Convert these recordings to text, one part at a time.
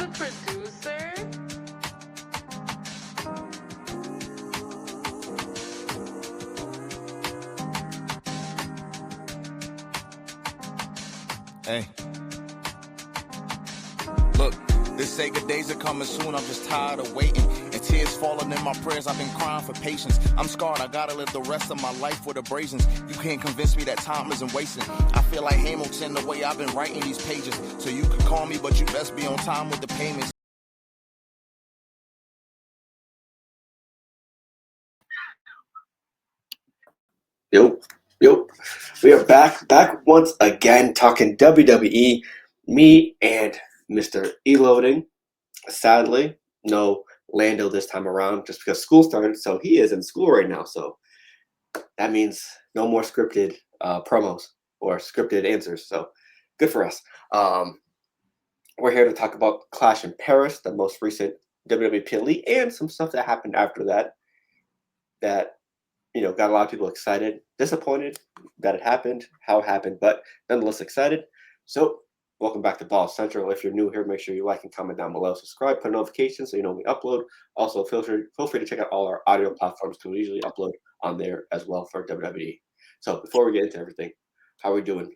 the producer? Hey. Look, the Sega days are coming soon. I'm just tired of waiting. And tears falling in my prayers. I've been crying for patience. I'm scarred. I gotta live the rest of my life with abrasions. You can't convince me that time isn't wasting. I feel like Hamilton the way I've been writing these pages. So you could call me, but you best be on time with the payments. Yep. We are back once again talking WWE. Me and Mr. Eloading. Sadly, no Lando this time around just because school started. So he is in school right now. So that means no more scripted promos or scripted answers. So good for us. We're here to talk about Clash in Paris, the most recent WWE PLE, and some stuff that happened after that got a lot of people excited, disappointed that it happened, how it happened, but nonetheless excited. So welcome back to Ball Central. If you're new here, make sure you like and comment down below. Subscribe, put notifications so you know when we upload. Also, feel free to check out all our audio platforms because we usually upload on there as well for WWE. So before we get into everything, how are we doing,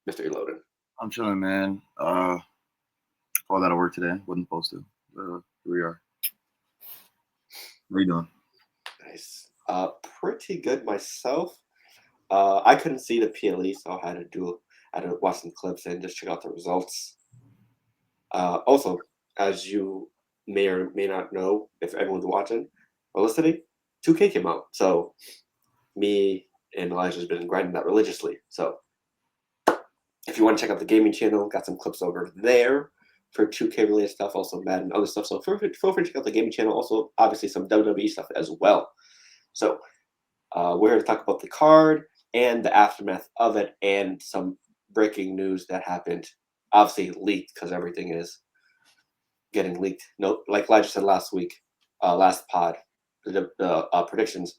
Mr. Eloden? I'm chilling, man. Called out of work today. Wasn't supposed to. Here we are. How you doing? Nice. Pretty good myself. I couldn't see the PLE, so I had to watch some clips and just check out the results. Also, as you may or may not know, if everyone's watching or listening, 2K came out. So me and Elijah's been grinding that religiously. So if you want to check out the gaming channel, got some clips over there for 2K related stuff, also Madden and other stuff. So feel free to check out the gaming channel. Also, obviously, some WWE stuff as well. So we're here to talk about the card and the aftermath of it and some breaking news that happened. Obviously leaked because everything is getting leaked. No, like Elijah said last week, last pod, the predictions,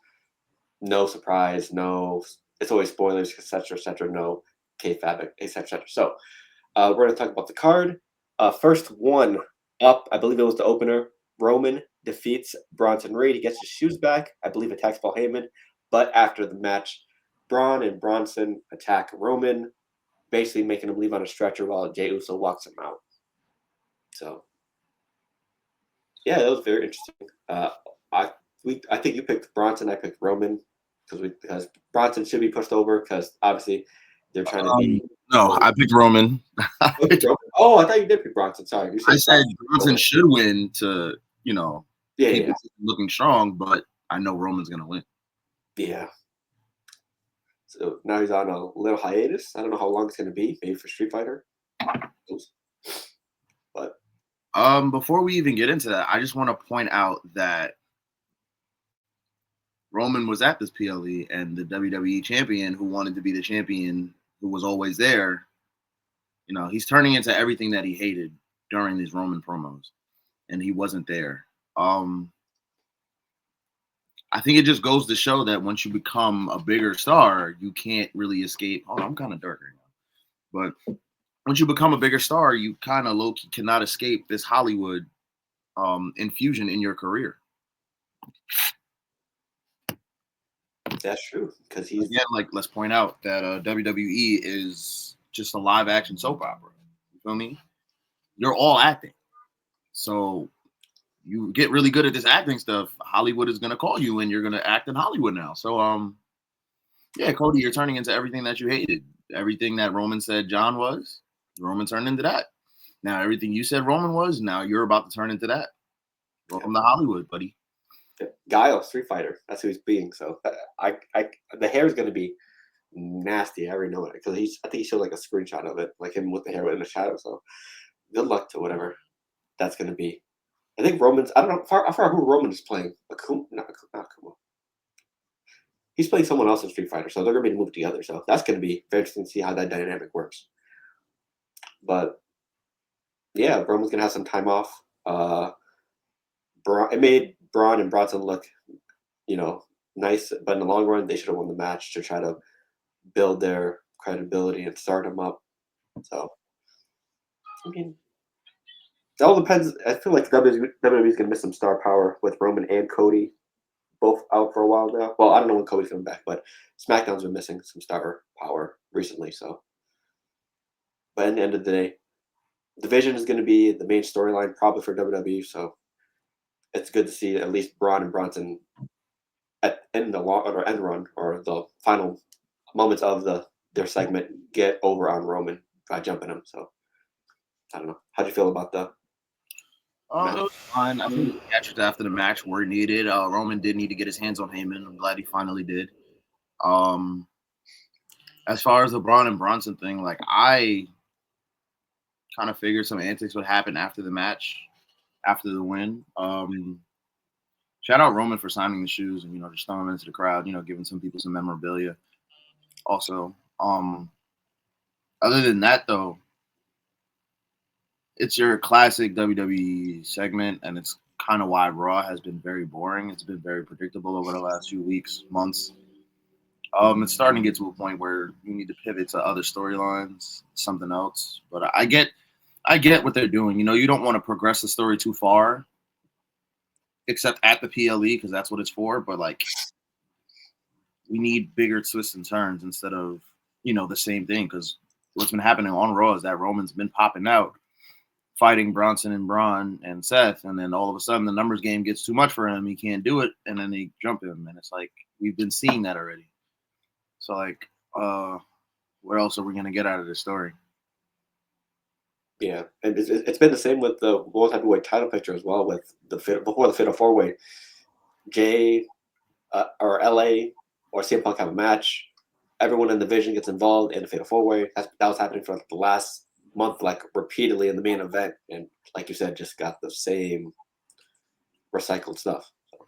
no surprise, no, it's always spoilers, etc., no kayfabe, etc. So we're going to talk about the card. First one up, I believe it was the opener. Roman defeats Bronson Reed. He gets his shoes back. I believe attacks Paul Heyman. But after the match, Braun and Bronson attack Roman, basically making him leave on a stretcher while Jey Uso walks him out. So, yeah, that was very interesting. I think you picked Bronson. I picked Roman because Bronson should be pushed over because obviously they're trying to be. No, I picked Roman. Oh, I thought you did pick Bronson. Sorry, I said Bronson should win to keep looking strong, but I know Roman's gonna win. Yeah. So now he's on a little hiatus. I don't know how long it's going to be. Maybe for Street Fighter. But before we even get into that, I just want to point out that Roman was at this PLE, and the WWE champion who wanted to be the champion, who was always there, he's turning into everything that he hated during these Roman promos, and he wasn't there. I think it just goes to show that once you become a bigger star, you can't really escape. Oh, I'm kind of dark right now. But once you become a bigger star, you kind of low-key cannot escape this Hollywood infusion in your career. That's true. Because he's again, let's point out that WWE is just a live-action soap opera. You feel me? You're all acting. So you get really good at this acting stuff, Hollywood is going to call you and you're going to act in Hollywood now. So, yeah, Cody, you're turning into everything that you hated. Everything that Roman said John was, Roman turned into that. Now, everything you said Roman was, now you're about to turn into that. Welcome to Hollywood, buddy. Guile, Street Fighter. That's who he's being. So the hair is going to be nasty. I already know it because I think he showed like a screenshot of it, like him with the hair in the shadow. So good luck to whatever that's going to be. I think Roman's. I don't know. I forgot who Roman is playing. Not Akuma. He's playing someone else in Street Fighter, so they're going to be moved together. So that's going to be very interesting to see how that dynamic works. But yeah, Roman's going to have some time off. It made Braun and Bronson look, nice, but in the long run, they should have won the match to try to build their credibility and start them up. So, I mean, It all depends. I feel like WWE's gonna miss some star power with Roman and Cody both out for a while now. Well, I don't know when Cody's coming back, but SmackDown's been missing some star power recently. So, but at the end of the day, Division is going to be the main storyline probably for WWE. So it's good to see at least Braun and Bronson in the long or end run or the final moments of their segment get over on Roman by jumping him. So I don't know. How do you feel about the match? It was fine. I think the catchers after the match were needed. Roman did need to get his hands on Heyman. I'm glad he finally did. As far as the Braun and Bronson thing, like I kind of figured some antics would happen after the match, after the win. Shout out Roman for signing the shoes and just throwing them into the crowd. Giving some people some memorabilia. Also, other than that though, it's your classic WWE segment, and it's kind of why Raw has been very boring. It's been very predictable over the last few weeks, months. It's starting to get to a point where you need to pivot to other storylines, something else. But I get what they're doing. You don't want to progress the story too far, except at the PLE because that's what it's for. But like, we need bigger twists and turns instead of the same thing. Because what's been happening on Raw is that Roman's been popping out, fighting Bronson and Braun and Seth, and then all of a sudden the numbers game gets too much for him. He can't do it, and then they jump him, and it's like we've been seeing that already. So like, what else are we gonna get out of this story? Yeah, and it's been the same with the World Heavyweight title picture as well. With before the Fatal 4-Way, Jay or LA or CM Punk have a match. Everyone in the division gets involved in the Fatal 4-Way. That was happening for the last month, like repeatedly in the main event, and like you said, just got the same recycled stuff. So,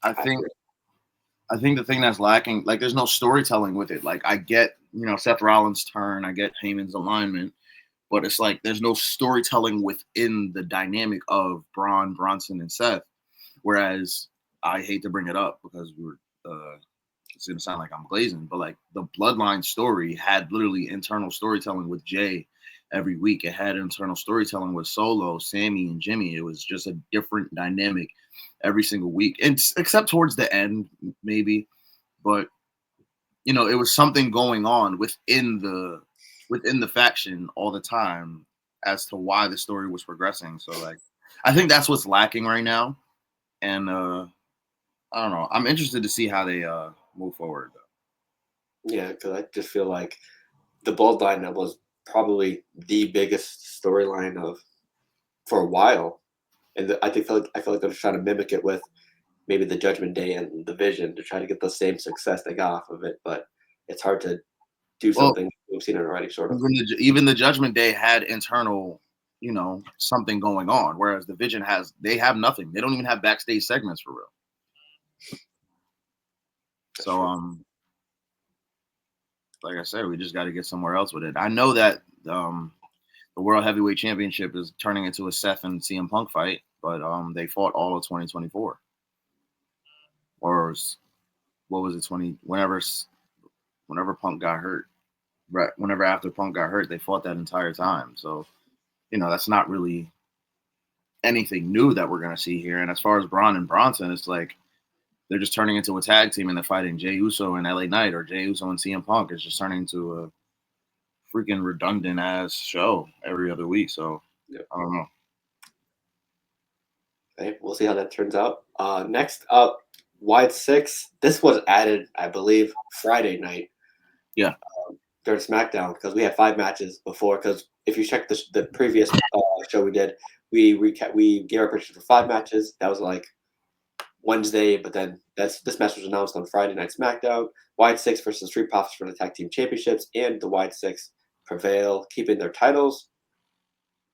I think the thing that's lacking, like, there's no storytelling with it. Like, I get, Seth Rollins' turn, I get Heyman's alignment, but it's like there's no storytelling within the dynamic of Braun, Bronson, and Seth. Whereas I hate to bring it up because it's gonna sound like I'm glazing, but like the Bloodline story had literally internal storytelling with Jay every week. It had internal storytelling with Solo, Sammy, and Jimmy. It was just a different dynamic every single week, and except towards the end, maybe. But it was something going on within the faction all the time as to why the story was progressing. So like, I think that's what's lacking right now, and I don't know. I'm interested to see how they move forward. Yeah, because I just feel like the Bloodline was probably the biggest storyline for a while, and I feel like they're trying to mimic it with maybe the Judgment Day and the Vision to try to get the same success they got off of it. But it's hard to do something we've seen it already, sort of. Even the Judgment Day had internal, something going on, whereas the Vision they have nothing. They don't even have backstage segments for real. So like I said, we just got to get somewhere else with it. I know that the World Heavyweight Championship is turning into a Seth and CM Punk fight, but they fought all of 2024. Or what was it, whenever Punk got hurt. Right, whenever after Punk got hurt, they fought that entire time. So, that's not really anything new that we're going to see here. And as far as Braun and Bronson, it's like they're just turning into a tag team and they're fighting Jey Uso and LA Knight, or Jey Uso and CM Punk. It's just turning into a freaking redundant ass show every other week. So I don't know. Okay, we'll see how that turns out. Next up, Wide 6. This was added, I believe, Friday night. Yeah. During SmackDown, because we had 5 matches before. Because if you check the previous show we did, we gave our prediction for 5 matches. That was like Wednesday, but then this match was announced on Friday Night SmackDown. Wide 6 versus Street Profits for the Tag Team Championships, and the Wide 6 prevail, keeping their titles.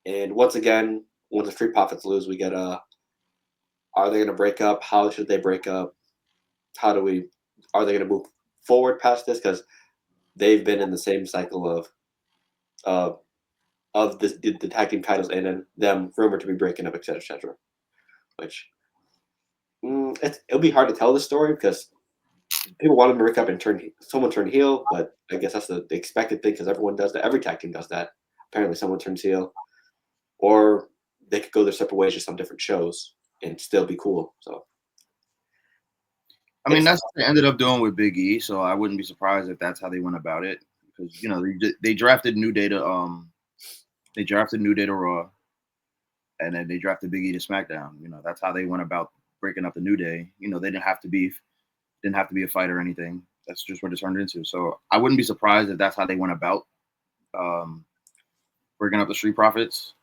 And once again, when the Street Profits lose, we get are they going to break up? How should they break up? Are they going to move forward past this? Because they've been in the same cycle of the tag team titles and then them rumored to be breaking up, etc., etc. Which it'll be hard to tell the story because people want them to break up and someone turn heel, but I guess that's the expected thing because everyone does that. Every tag team does that. Apparently, someone turns heel, or they could go their separate ways just on different shows and still be cool. So, I mean, that's what they ended up doing with Big E, so I wouldn't be surprised if that's how they went about it. Because they drafted New Day to Raw, and then they drafted Big E to SmackDown. That's how they went about breaking up the New Day. They didn't have to be a fight or anything. That's just what it turned into. So I wouldn't be surprised if that's how they went about breaking up the Street Profits.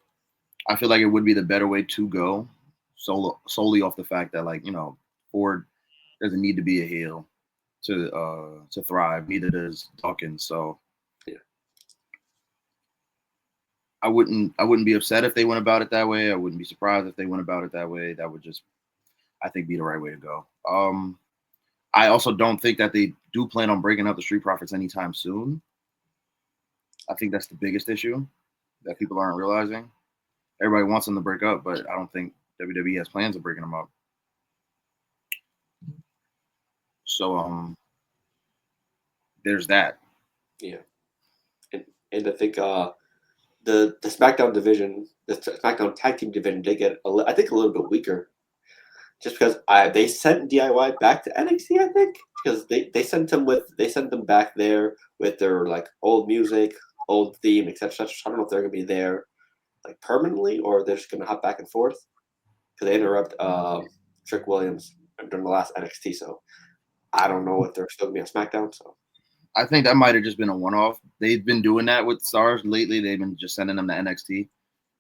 I feel like it would be the better way to go, solely off the fact that Ford doesn't need to be a heel to thrive. Neither does Dawkins. So yeah, I wouldn't be upset if they went about it that way. I wouldn't be surprised if they went about it that way. That would just, I think, be the right way to go. I also don't think that they do plan on breaking up the Street Profits anytime soon. I think that's the biggest issue that people aren't realizing. Everybody wants them to break up, but I don't think WWE has plans of breaking them up. So there's that. Yeah, and I think the SmackDown division, the SmackDown tag team division, they get I think a little bit weaker, just because they sent DIY back to NXT. I think because they sent them back there with their old music, old theme, etc. I don't know if they're gonna be there permanently or they're just gonna hop back and forth because they interrupt Trick Williams during the last NXT. So I don't know if they're still gonna be on SmackDown. So I think that might have just been a one-off. They've been doing that with stars lately. They've been just sending them to NXT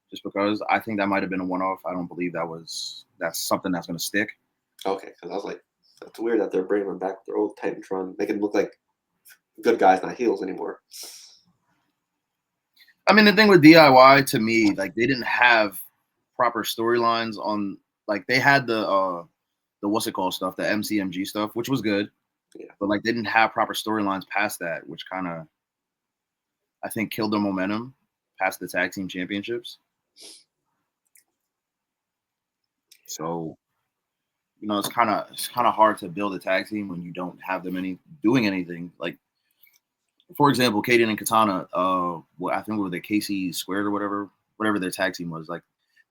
just because. I think that might have been a one-off. I don't believe that's something that's going to stick. Okay, because I was like, that's weird that they're bringing them back with their old Titantron, making them look like good guys, not heels anymore. I mean, the thing with DIY to me, they didn't have proper storylines on. They had the what's it called stuff, the MCMG stuff, which was good. Yeah. But they didn't have proper storylines past that, which kind of, I think, killed their momentum past the tag team championships. So, it's kind of hard to build a tag team when you don't have them doing anything. For example, Kaden and Katana, I think were the KC Squared or whatever their tag team was.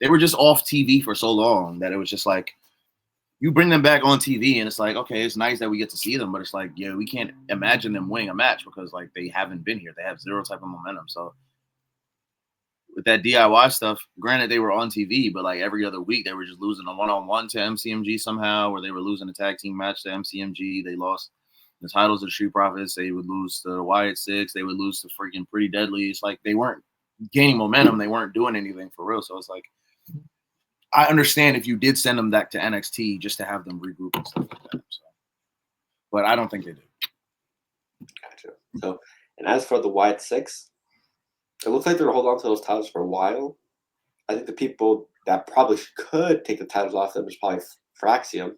They were just off TV for so long that it was just you bring them back on TV and it's okay, it's nice that we get to see them, but it's we can't imagine them winning a match because they haven't been here. They have zero type of momentum. So with that DIY stuff, granted they were on TV, but every other week they were just losing a one-on-one to MCMG somehow, or they were losing a tag team match to MCMG. They lost the titles to the Street Profits. They would lose to Wyatt Six. They would lose to freaking Pretty Deadly. It's they weren't gaining momentum. They weren't doing anything for real. So it's I understand if you did send them back to NXT just to have them regroup and stuff like that. So, but I don't think they did. Gotcha. So, and as for the Wyatt Six, it looks like they're going to hold on to those titles for a while. I think the people that probably could take the titles off them is probably Fraxium.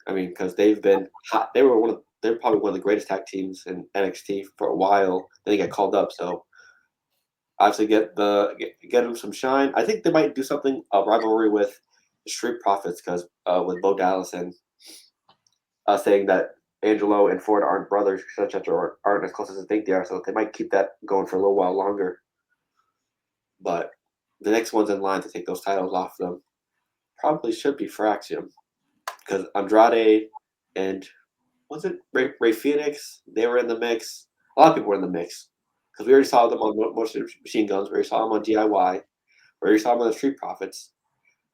I mean, because they've been hot. They're probably one of the greatest tag teams in NXT for a while. Then they get called up, so obviously get them some shine. I think they might do something, a rivalry with the Street Profits, because with Bo Dallas and saying that Angelo and Ford aren't brothers, etc., aren't as close as I think they are. So they might keep that going for a little while longer. But the next ones in line to take those titles off them probably should be Fraxium, because Andrade and was it Ray Phoenix? They were in the mix. A lot of people were in the mix because we already saw them on most of the Machine Guns. We already saw them on DIY. We already saw them on the Street Profits.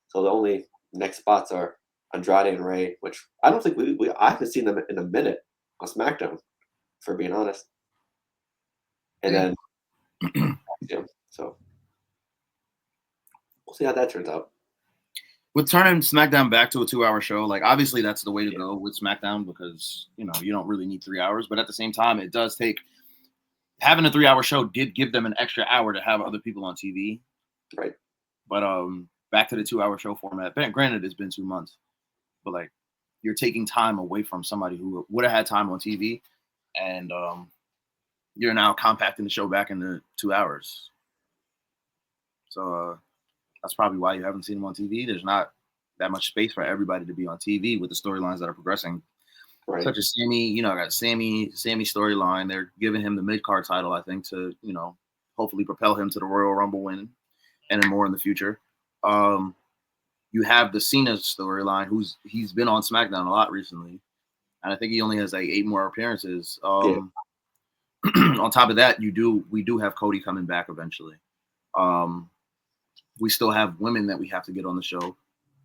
So the only next spots are Andrade and Ray, which I don't think I haven't seen them in a minute on SmackDown, for being honest. And then, so we'll see how that turns out. With turning SmackDown back to a 2-hour show, obviously that's the way to go with SmackDown because you don't really need 3 hours, but at the same time, it does take having a 3-hour show did give them an extra hour to have other people on TV, right? But back to the 2-hour show format. Granted, it's been 2 months, but you're taking time away from somebody who would have had time on TV, and you're now compacting the show back into 2 hours. So that's probably why you haven't seen them on TV. There's not that much space for everybody to be on TV with the storylines that are progressing. Right. Such as Sammy, got Sammy storyline. They're giving him the mid-card title, I think, to, hopefully propel him to the Royal Rumble win. and then more in the future. You have the Cena storyline, he's been on SmackDown a lot recently, and I think he only has like 8 more appearances. On top of that, we do have Cody coming back eventually. We still have women that we have to get on the show,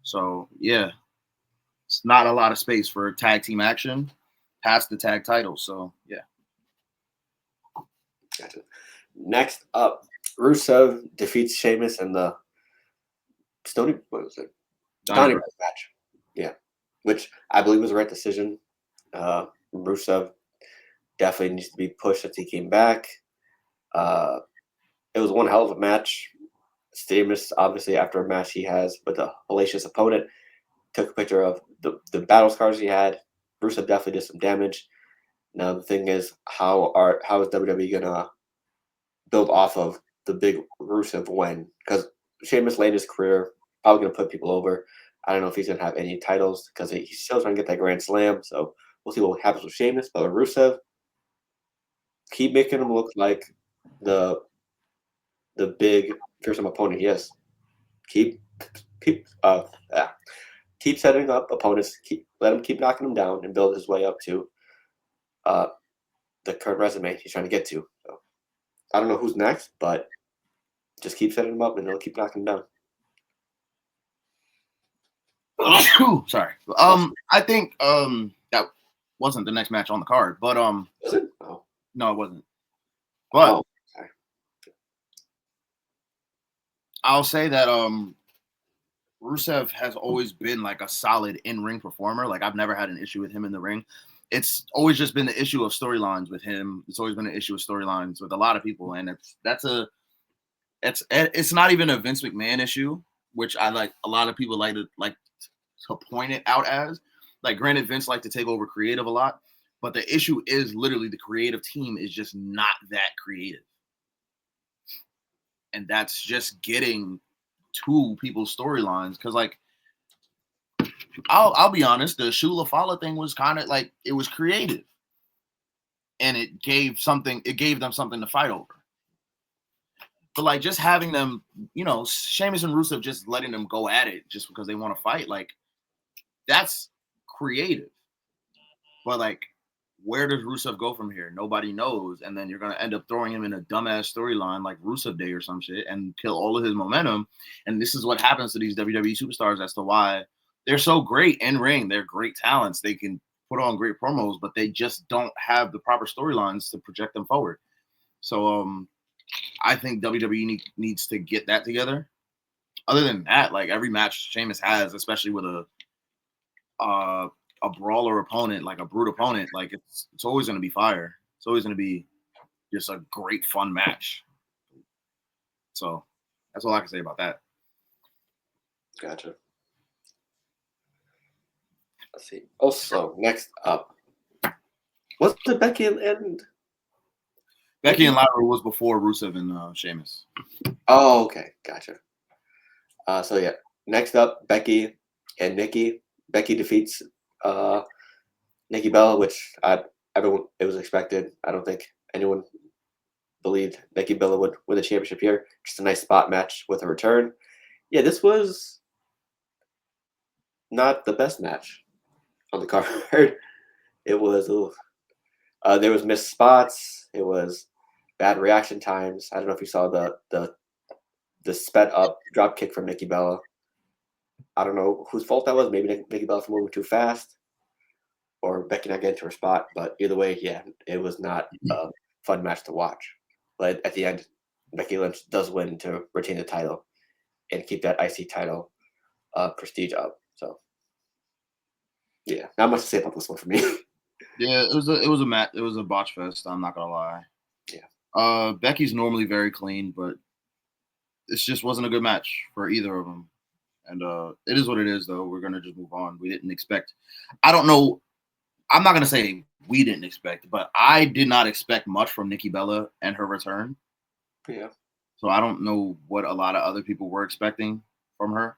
so yeah, it's not a lot of space for tag team action past the tag titles. So yeah. Gotcha. Next up, Rusev defeats Sheamus in the Stony Brook match. Yeah, which I believe was the right decision. Rusev definitely needs to be pushed since he came back. It was one hell of a match. Sheamus, obviously, after a match he has with a hellacious opponent, took a picture of the battle scars he had. Rusev definitely did some damage. Now the thing is, how is WWE gonna build off of the big Rusev win? Because Sheamus late in his career, probably gonna put people over. I don't know if he's gonna have any titles because he's still trying to get that Grand Slam. So we'll see what happens with Sheamus. But with Rusev, keep making him look like the big fearsome opponent he is. Keep setting up opponents. Let him keep knocking him down and build his way up to the current resume he's trying to get to. So I don't know who's next, but just keep setting him up and he'll keep knocking him down. Sorry. I think that wasn't the next match on the card, but Was it? Oh. No, it wasn't. But sorry. I'll say that Rusev has always been like a solid in-ring performer. Like I've never had an issue with him in the ring. It's always just been the issue of storylines with him. It's always been an issue of storylines with a lot of people, and it's not even a Vince McMahon issue, which I like. A lot of people like to point it out as. Like, granted, Vince liked to take over creative a lot, but the issue is literally the creative team is just not that creative, and that's just getting to people's storylines. Because, like, I'll be honest, the Shula Fala thing was kind of like, it was creative, and it gave them something to fight over. But like, just having them, Sheamus and Rusev just letting them go at it just because they want to fight, like, that's creative. But like, where does Rusev go from here? Nobody knows. And then you're going to end up throwing him in a dumbass storyline like Rusev Day or some shit and kill all of his momentum. And this is what happens to these WWE superstars as to why they're so great in ring. They're great talents. They can put on great promos, but they just don't have the proper storylines to project them forward. So I think WWE needs to get that together. Other than that, like, every match Sheamus has, especially with a brawler opponent, like a brute opponent, like it's always going to be fire. It's always going to be just a great fun match. So that's all I can say about that. Gotcha. Let's see. Also, next up, what's the Becky and Lyra was before Rusev and Sheamus. Oh, okay, gotcha. So yeah, next up, Becky and Nikki. Becky defeats Nikki Bella, which it was expected. I don't think anyone believed Nikki Bella would win the championship here. Just a nice spot match with a return. Yeah, this was not the best match on the card. It was there was missed spots. It was bad reaction times. I don't know if you saw the sped up drop kick from Nikki Bella. I don't know whose fault that was. Maybe Nikki Bella for moving too fast, or Becky not getting to her spot. But either way, yeah, it was not a fun match to watch. But at the end, Becky Lynch does win to retain the title and keep that IC title prestige up. So yeah, not much to say about this one for me. Yeah, it was a botch fest. I'm not gonna lie. Yeah. Becky's normally very clean, but this just wasn't a good match for either of them. And it is what it is, though. We're gonna just move on. We didn't expect. I don't know. I'm not gonna say we didn't expect, but I did not expect much from Nikki Bella and her return. Yeah. So I don't know what a lot of other people were expecting from her.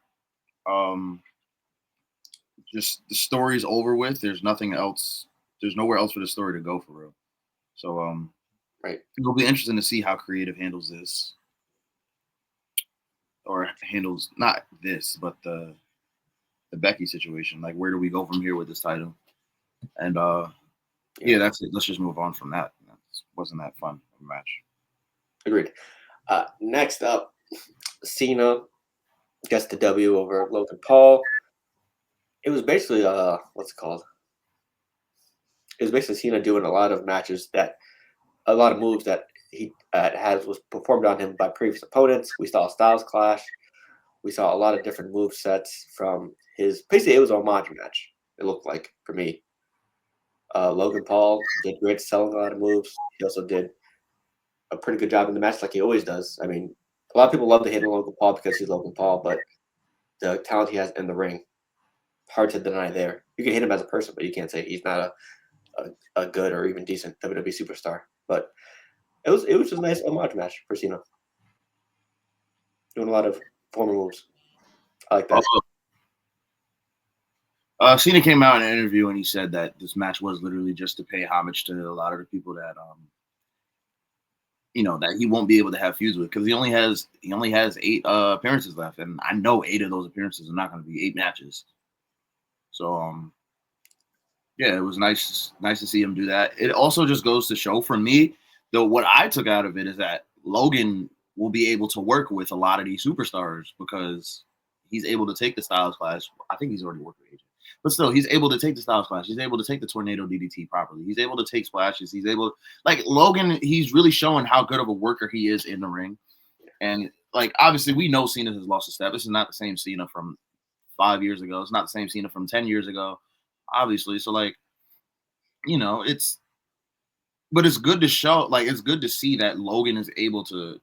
Just the story's over with. There's nothing else. There's nowhere else for the story to go, for real. So right. It'll be interesting to see how creative handles this. handles not this, but the Becky situation. Like, where do we go from here with this title? And yeah, that's it. Let's just move on from that. That wasn't that fun of a match. Agreed. Next up, Cena gets the W over Logan Paul. It was basically what's it called? It was basically Cena doing a lot of moves that he was performed on him by previous opponents. We saw a Styles Clash. We saw a lot of different move sets from his. Basically, it was a homage match. It looked like for me. Logan Paul did great selling a lot of moves. He also did a pretty good job in the match, like he always does. I mean, a lot of people love to hate on Logan Paul because he's Logan Paul, but the talent he has in the ring, hard to deny there. You can hate him as a person, but you can't say he's not a good or even decent WWE superstar. But it was just a nice homage match for Cena. Doing a lot of former moves. I like that. Cena came out in an interview and he said that this match was literally just to pay homage to a lot of the people that that he won't be able to have feuds with, because he only has 8 appearances left, and I know 8 of those appearances are not going to be 8 matches. So yeah, it was nice to see him do that. It also just goes to show, for me, though, what I took out of it is that Logan will be able to work with a lot of these superstars because he's able to take the Styles Clash. I think he's already worked with AJ. But still, he's able to take the Styles Clash. He's able to take the Tornado DDT properly. He's able to take splashes. He's able, like, Logan, he's really showing how good of a worker he is in the ring. And, like, obviously, we know Cena has lost a step. This is not the same Cena from 5 years ago. It's not the same Cena from 10 years ago, obviously. So, like, but it's good to show, like, it's good to see that Logan is able to,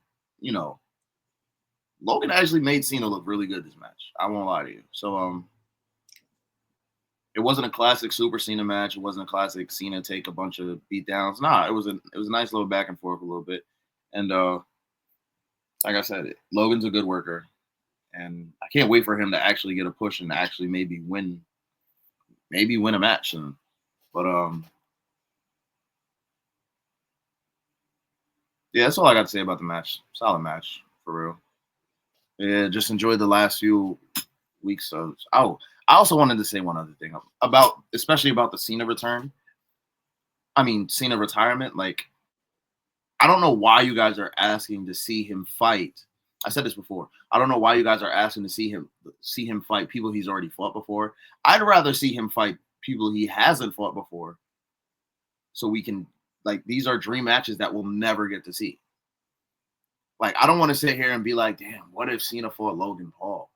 Logan actually made Cena look really good this match. I won't lie to you. So, it wasn't a classic Super Cena match. It wasn't a classic Cena take a bunch of beatdowns. Nah, it was a nice little back and forth a little bit. And like I said, Logan's a good worker, and I can't wait for him to actually get a push and actually maybe win a match. But yeah, that's all I got to say about the match. Solid match, for real. Yeah, just enjoyed the last few weeks. I also wanted to say one other thing especially about the Cena return. I mean, Cena retirement. Like, I don't know why you guys are asking to see him fight. I said this before. I don't know why you guys are asking to see him fight people he's already fought before. I'd rather see him fight people he hasn't fought before, so we can, like, these are dream matches that we'll never get to see. Like, I don't want to sit here and be like, damn, what if Cena fought Logan Paul?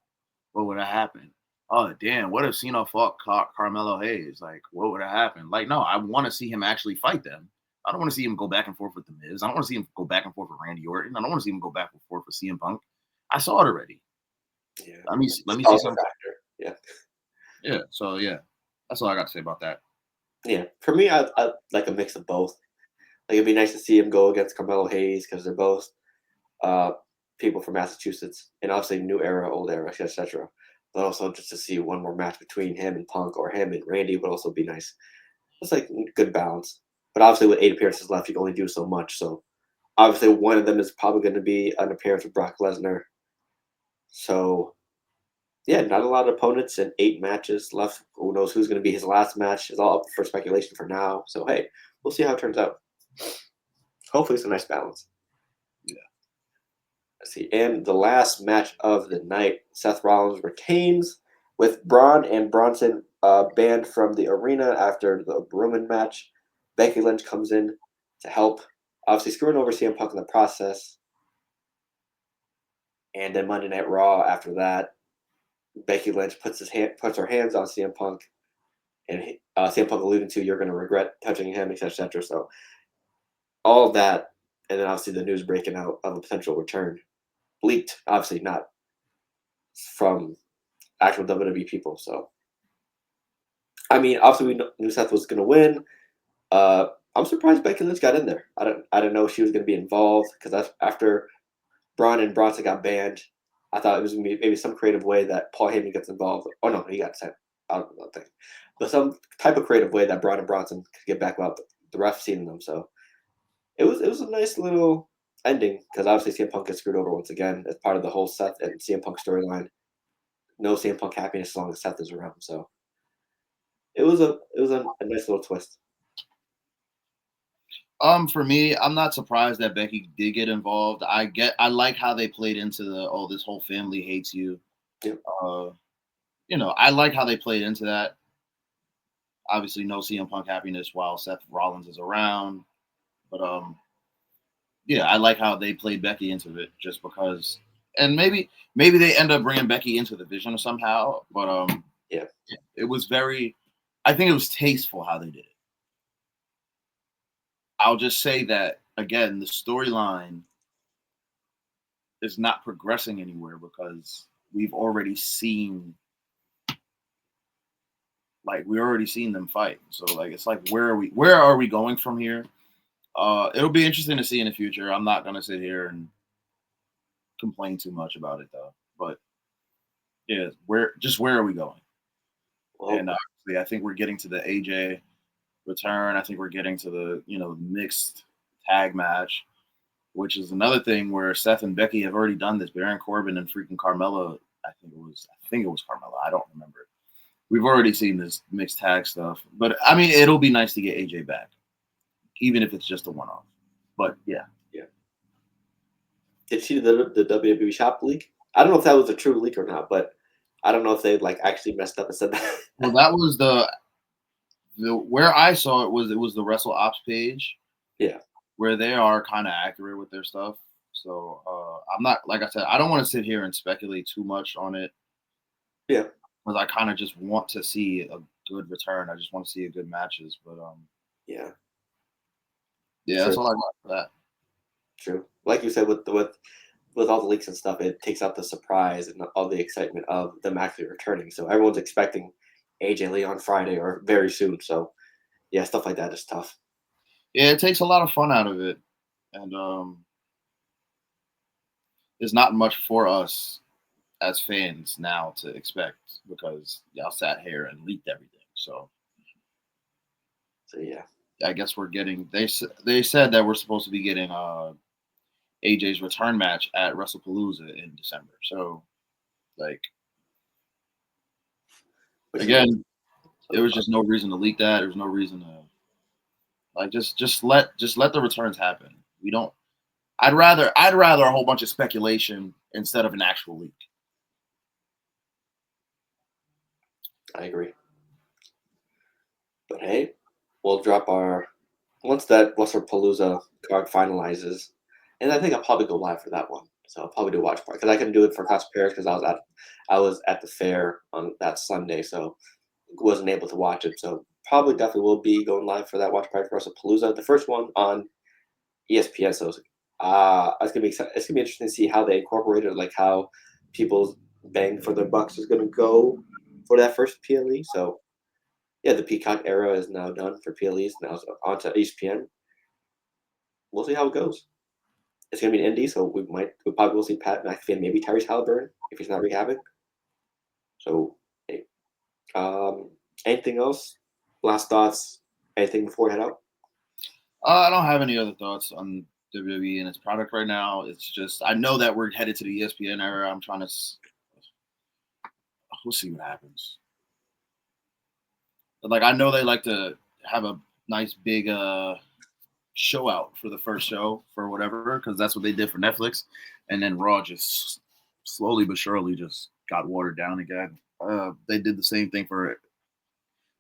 What would have happened? Oh, damn, what if Cena fought Carmelo Hayes? Like, what would have happened? Like, no, I want to see him actually fight them. I don't want to see him go back and forth with The Miz. I don't want to see him go back and forth with Randy Orton. I don't want to see him go back and forth with CM Punk. I saw it already. Yeah. Let me see something. Yeah. Yeah. So, yeah, that's all I got to say about that. Yeah. For me, I like a mix of both. Like, it'd be nice to see him go against Carmelo Hayes because they're both people from Massachusetts, and obviously new era, old era, etc. But also just to see one more match between him and Punk or him and Randy would also be nice. It's like good balance. But obviously with 8 appearances left, you can only do so much. So obviously one of them is probably going to be an appearance with Brock Lesnar. So yeah, not a lot of opponents and 8 matches left. Who knows who's going to be his last match? It's all up for speculation for now. So hey, we'll see how it turns out. Hopefully it's a nice balance. Yeah. Let's see. And the last match of the night, Seth Rollins retains with Braun and Bronson banned from the arena after the Roman match. Becky Lynch comes in to help, obviously screwing over CM Punk in the process. And then Monday Night Raw after that, Becky Lynch puts her hands on CM Punk, and CM Punk alluding to, you're going to regret touching him, etc. So all of that, and then obviously the news breaking out of a potential return. Leaked, obviously not from actual WWE people. So, I mean, obviously we knew Seth was going to win. I'm surprised Becky Lynch got in there. I didn't know she was going to be involved because after Braun and Bronson got banned, I thought it was going to be maybe some creative way that Paul Heyman gets involved. Oh no, he got sent out of the thing, but some type of creative way that Braun and Bronson could get back without the ref seeing them. So it was a nice little ending, because obviously CM Punk gets screwed over once again as part of the whole Seth and CM Punk storyline. No CM Punk happiness as long as Seth is around. So it was a nice little twist. For me, I'm not surprised that Becky did get involved. I like how they played into this whole family hates you. Yep. I like how they played into that. Obviously, no CM Punk happiness while Seth Rollins is around, but yeah, I like how they played Becky into it just because, and maybe they end up bringing Becky into the vision somehow, but yeah, it was I think it was tasteful how they did it. I'll just say that again, the storyline is not progressing anywhere because we've already seen them fight. So like it's like where are we going from here? It'll be interesting to see in the future. I'm not gonna sit here and complain too much about it though. But yeah, where are we going? well, And obviously I think we're getting to the AJ return. I think we're getting to the mixed tag match, which is another thing where Seth and Becky have already done this. Baron Corbin and freaking Carmella. I think it was Carmella. I don't remember. We've already seen this mixed tag stuff, but I mean, it'll be nice to get AJ back, even if it's just a one-off. But yeah. Did you see the WWE shop leak? I don't know if that was a true leak or not, but I don't know if they like actually messed up and said that. Well, that was the where I saw it was the Wrestle Ops page. Yeah. Where they are kind of accurate with their stuff. So I'm not, like I said, I don't want to sit here and speculate too much on it. Yeah. Because I kind of just want to see a good return. I just want to see a good matches. But yeah. Yeah, that's all I got for that. True. Like you said, with all the leaks and stuff, it takes out the surprise and all the excitement of them actually returning. So everyone's expecting AJ Lee on Friday or very soon. So yeah, stuff like that is tough. Yeah, it takes a lot of fun out of it. And there's not much for us as fans now to expect because y'all sat here and leaked everything. So yeah, I guess we're getting. They said that we're supposed to be getting AJ's return match at WrestlePalooza in December. So like again, there was just no reason to leak that. There's no reason to like just let the returns happen. We don't. I'd rather a whole bunch of speculation instead of an actual leak. I agree. But hey, we'll drop once that WrestlePalooza card finalizes, and I think I'll probably go live for that one. So I'll probably do a watch party because I couldn't do it for Cost Paris because I was at the fair on that Sunday, so wasn't able to watch it. So probably definitely will be going live for that watch party for WrestlePalooza, the first one on ESPN. So it's gonna be interesting to see how they incorporated, like how people's bang for their bucks is gonna go for that first PLE. So yeah, the Peacock era is now done for PLEs. Now it's on to ESPN. We'll see how it goes. It's gonna be an indie, so we probably will see Pat McAfee and maybe Tyrese Halliburton if he's not rehabbing. So hey, anything else? Last thoughts? Anything before we head out? I don't have any other thoughts on WWE and its product right now. It's just I know that we're headed to the ESPN era. I'm trying to. We'll see what happens. But like I know they like to have a nice big show out for the first show for whatever because that's what they did for Netflix, and then Raw just slowly but surely just got watered down again. They did the same thing for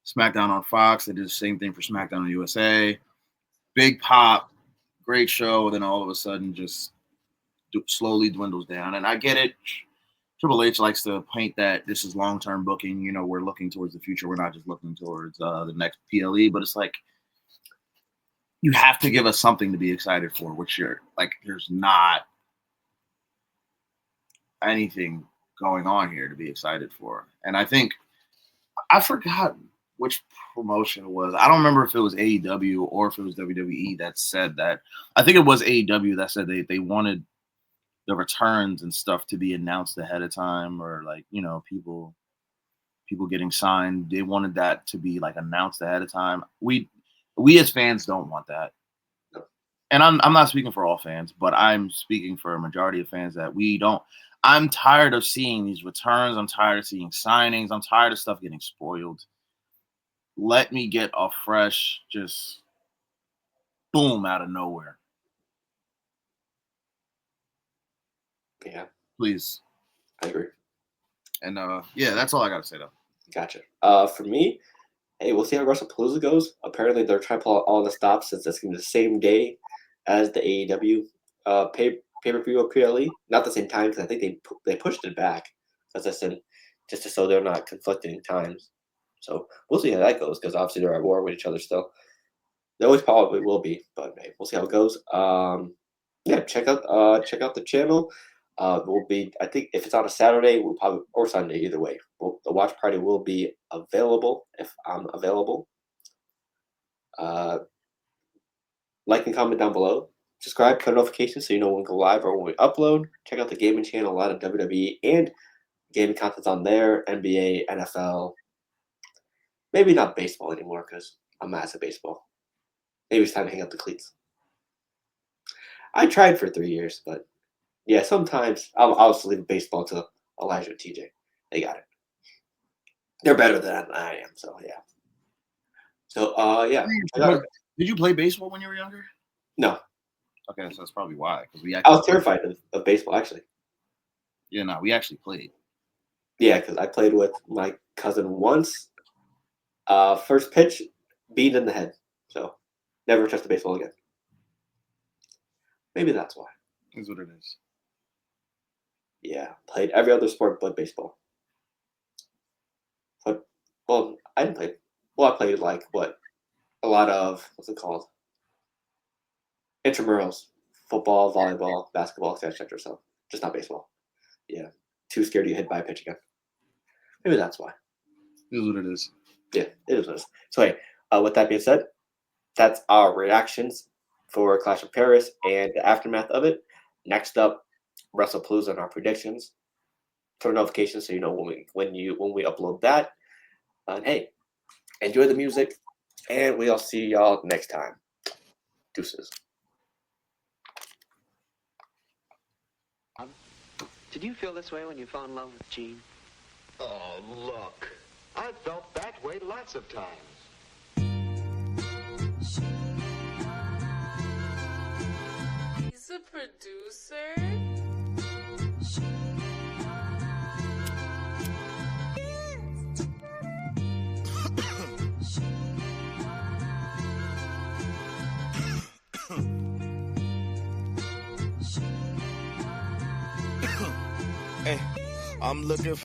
SmackDown on Fox. They did the same thing for SmackDown on USA. Big pop, great show, then all of a sudden just slowly dwindles down. And I get it. Triple H likes to paint that this is long-term booking. You know, we're looking towards the future. We're not just looking towards the next PLE. But it's like you have to give us something to be excited for, which there's not anything going on here to be excited for. And I think I forgot which promotion it was. I don't remember if it was AEW or if it was WWE that said that. I think it was AEW that said they wanted the returns and stuff to be announced ahead of time, or like, you know, people getting signed. They wanted that to be like announced ahead of time. We as fans don't want that. and I'm not speaking for all fans, but I'm speaking for a majority of fans that we don't. I'm tired of seeing these returns. I'm tired of seeing signings. I'm tired of stuff getting spoiled. Let me get a fresh, just boom out of nowhere. Yeah, Please. I agree. And yeah, that's all I gotta say though. Gotcha. For me, hey, we'll see how WrestlePalooza goes. Apparently, they're trying to pull out all the stops since it's going to be the same day as the AEW pay-per-view of PLE. Not the same time because I think they pushed it back, as I said, just so they're not conflicting times. So we'll see how that goes because obviously they're at war with each other still. They always probably will be, but hey, we'll see how it goes. Yeah, check out the channel. Will be, I think if it's on a Saturday, we'll probably, or Sunday, either way. The watch party will be available if I'm available. Like and comment down below. Subscribe, put notifications so you know when we go live or when we upload. Check out the gaming channel, a lot of WWE and gaming content's on there, NBA, NFL. Maybe not baseball anymore because I'm mad at baseball. Maybe it's time to hang up the cleats. I tried for 3 years, but yeah, sometimes I'll just leave baseball to Elijah and TJ. They got it. They're better than I am, so yeah. So yeah. Did you play baseball when you were younger? No. Okay, so that's probably why. Because I was terrified of baseball, actually. Yeah, no, we actually played. Yeah, because I played with my cousin once. First pitch, beat in the head. So never touched the baseball again. Maybe that's why. Is what it is. Yeah, played every other sport but baseball. But, well, I didn't play. Well, I played like what? A lot of, what's it called? Intramurals. Football, volleyball, basketball, etc. So just not baseball. Yeah. Too scared to get hit by a pitch again. Maybe that's why. It is what it is. Yeah, it is what it is. So hey, with that being said, that's our reactions for Clash of Paris and the aftermath of it. Next up, WrestlePalooza and our predictions. Turn notifications so you know when we upload that. And hey, enjoy the music, and we'll see y'all next time. Deuces. Did you feel this way when you fell in love with Jean? Oh, look. I've felt that way lots of times. He's a producer? Hey, I'm looking